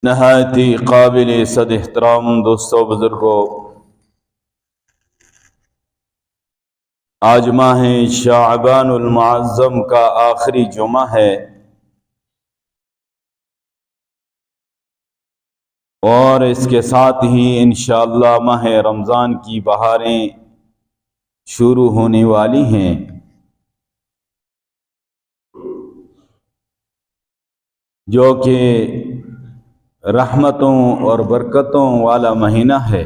نہایت ہی قابل صد احترام دوستوں بزرگوں، آج ماہ شعبان المعظم کا آخری جمعہ ہے اور اس کے ساتھ ہی انشاءاللہ ماہ رمضان کی بہاریں شروع ہونے والی ہیں، جو کہ رحمتوں اور برکتوں والا مہینہ ہے۔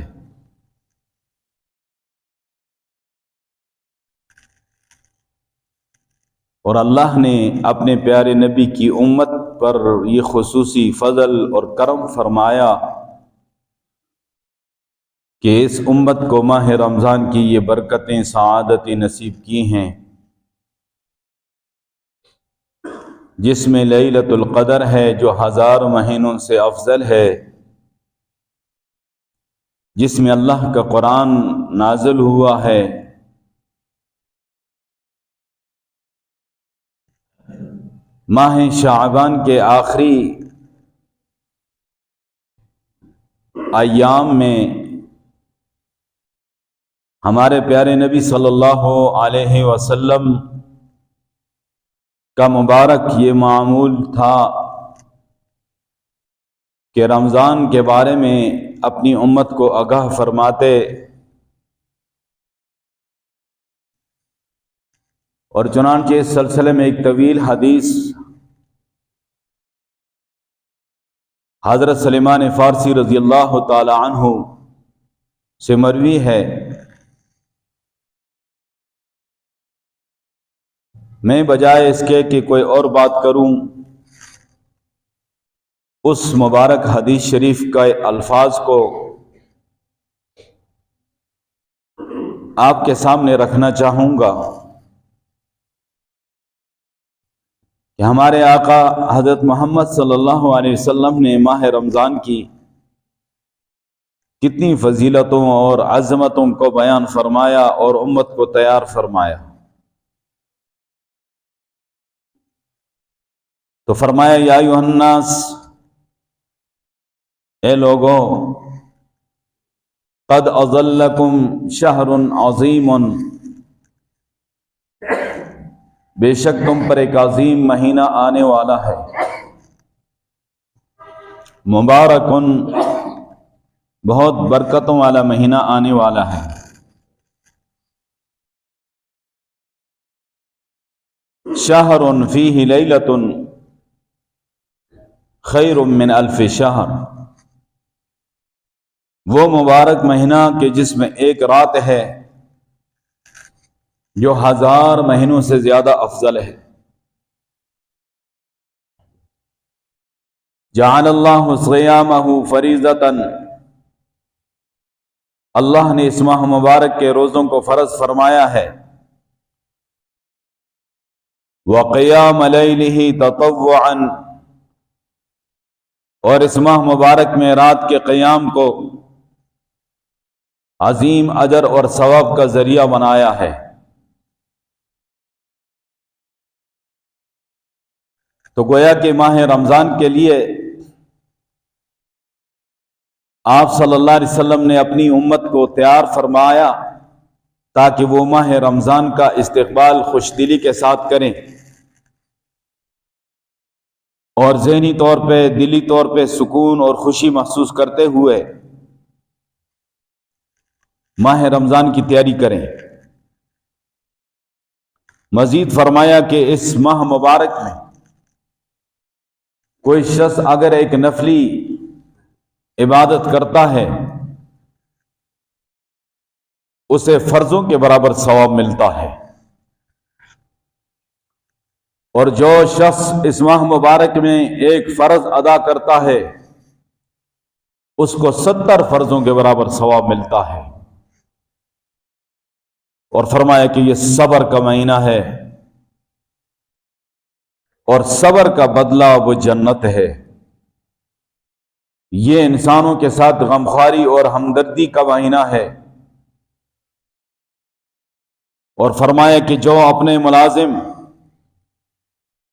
اور اللہ نے اپنے پیارے نبی کی امت پر یہ خصوصی فضل اور کرم فرمایا کہ اس امت کو ماہ رمضان کی یہ برکتیں سعادتیں نصیب کی ہیں، جس میں لیلۃ القدر ہے جو 1000 مہینوں سے افضل ہے، جس میں اللہ کا قرآن نازل ہوا ہے، ماہ شعبان کے آخری ایام میں ہمارے پیارے نبی صلی اللہ علیہ وسلم کا مبارک یہ معمول تھا کہ رمضان کے بارے میں اپنی امت کو آگاہ فرماتے اور چنانچہ اس سلسلے میں ایک طویل حدیث حضرت سلیمان فارسی رضی اللہ تعالی عنہ سے مروی ہے۔ میں بجائے اس کے کہ کوئی اور بات کروں، اس مبارک حدیث شریف کا الفاظ کو آپ کے سامنے رکھنا چاہوں گا کہ ہمارے آقا حضرت محمد صلی اللہ علیہ وسلم نے ماہ رمضان کی کتنی فضیلتوں اور عظمتوں کو بیان فرمایا اور امت کو تیار فرمایا۔ تو فرمایا یا ایھا الناس، اے لوگوں، قد اظلکم شہر عظیم، بے شک تم پر ایک عظیم مہینہ آنے والا ہے، مبارک، بہت برکتوں والا مہینہ آنے والا ہے، شہر فیہ لیلۃ خیر من الف شہر، وہ مبارک مہینہ کہ جس میں ایک رات ہے جو 1000 مہینوں سے زیادہ افضل ہے۔ جعل اللہ صیامہ فریضۃ، اللہ نے اس ماہ مبارک کے روزوں کو فرض فرمایا ہے، وقیام لیلہ تطوعا، اور اس ماہ مبارک میں رات کے قیام کو عظیم اجر اور ثواب کا ذریعہ بنایا ہے۔ تو گویا کہ ماہ رمضان کے لیے آپ صلی اللہ علیہ وسلم نے اپنی امت کو تیار فرمایا تاکہ وہ ماہ رمضان کا استقبال خوش دلی کے ساتھ کریں اور ذہنی طور پہ، دلی طور پہ سکون اور خوشی محسوس کرتے ہوئے ماہ رمضان کی تیاری کریں۔ مزید فرمایا کہ اس ماہ مبارک میں کوئی شخص اگر ایک نفلی عبادت کرتا ہے اسے فرضوں کے برابر ثواب ملتا ہے، اور جو شخص اس ماہ مبارک میں ایک فرض ادا کرتا ہے اس کو 70 فرضوں کے برابر ثواب ملتا ہے۔ اور فرمایا کہ یہ صبر کا مہینہ ہے اور صبر کا بدلہ وہ جنت ہے، یہ انسانوں کے ساتھ غمخواری اور ہمدردی کا مہینہ ہے۔ اور فرمایا کہ جو اپنے ملازم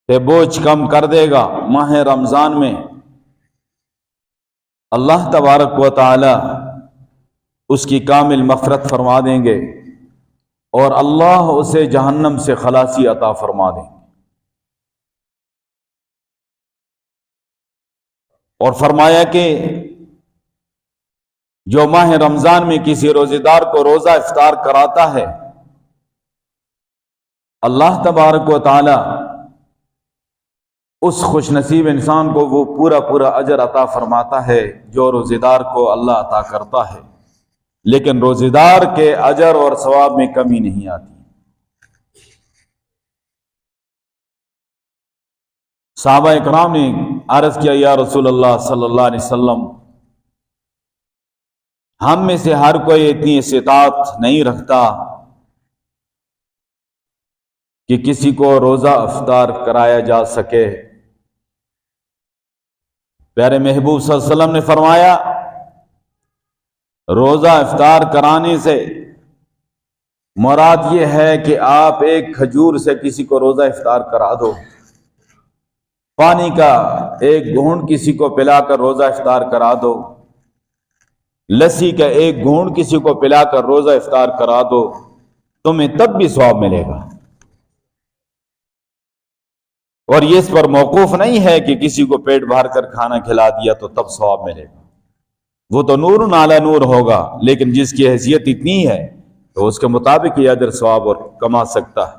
بوجھ کم کر دے گا ماہ رمضان میں، اللہ تبارک و تعالی اس کی کامل مغفرت فرما دیں گے اور اللہ اسے جہنم سے خلاصی عطا فرما دیں گے۔ اور فرمایا کہ جو ماہ رمضان میں کسی روزے دار کو روزہ افطار کراتا ہے، اللہ تبارک و تعالی اس خوش نصیب انسان کو وہ پورا اجر عطا فرماتا ہے جو روزے دار کو اللہ عطا کرتا ہے، لیکن روزے دار کے اجر اور ثواب میں کمی نہیں آتی۔ صحابہ اکرام نے عرض کیا، یا رسول اللہ صلی اللہ علیہ وسلم، ہم میں سے ہر کوئی اتنی استطاعت نہیں رکھتا کہ کسی کو روزہ افطار کرایا جا سکے۔ پیارے محبوب صلی اللہ علیہ وسلم نے فرمایا، روزہ افطار کرانے سے مراد یہ ہے کہ آپ ایک کھجور سے کسی کو روزہ افطار کرا دو، پانی کا ایک گھونٹ کسی کو پلا کر روزہ افطار کرا دو، لسی کا ایک گھونٹ کسی کو پلا کر روزہ افطار کرا دو، تمہیں تب بھی ثواب ملے گا۔ اور یہ اس پر موقوف نہیں ہے کہ کسی کو پیٹ بھر کر کھانا کھلا دیا تو تب ثواب ملے گا، وہ تو نور علی نور ہوگا، لیکن جس کی حیثیت اتنی ہے تو اس کے مطابق یہ اجر ثواب اور کما سکتا ہے۔